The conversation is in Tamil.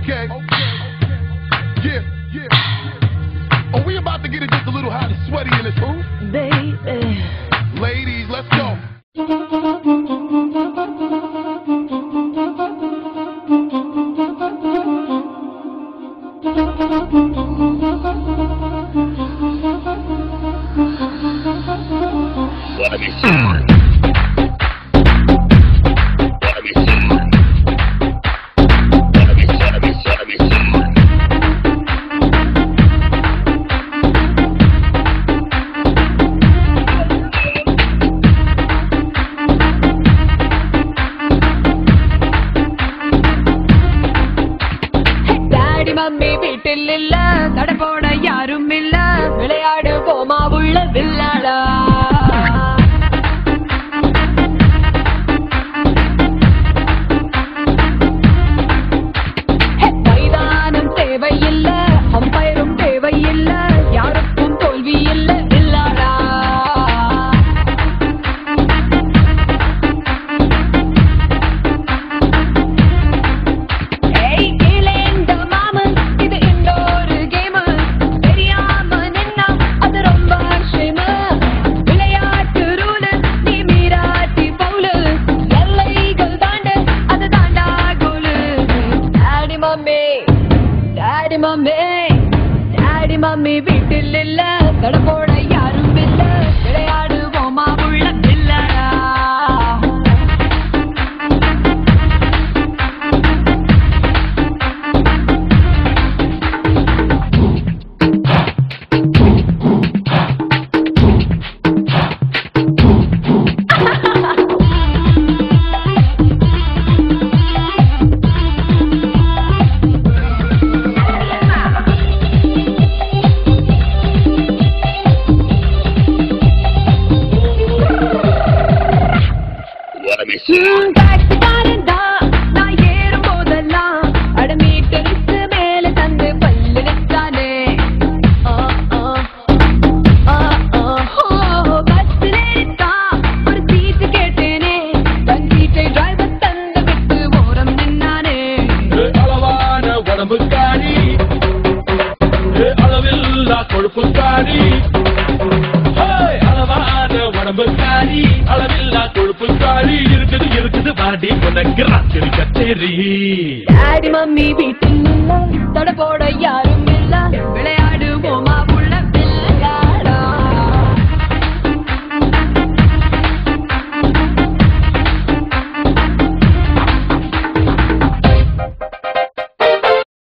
Okay. Yeah. Oh, we about to get it just a little hot and sweaty in this booth. Baby. Ladies, let's go. Mummy வீட்டில் இல்ல தட போட யாரும் இல்ல விளையாடு போமா உள்ள வில்லாடா மைதானம் தேவையில்ல அம்பயரும் தேவையில்ல யாருக்கும் தோல்வி இல்ல வில்லாடா டாடி மம்மி வீட்டில் இல்ல தட போட யாரும் இல்ல விளையாடு போமா உள்ள வில்லாடா கொழுப்புக்காரி அளவான உடம்புக்காரி அளவில்லா கொழுப்புக்காரி இருக்குது இருக்குது வாடி உனக்கு ராத்திரி கச்சேரி டாடி மம்மி வீட்டில் இல்ல தட போட யாரும்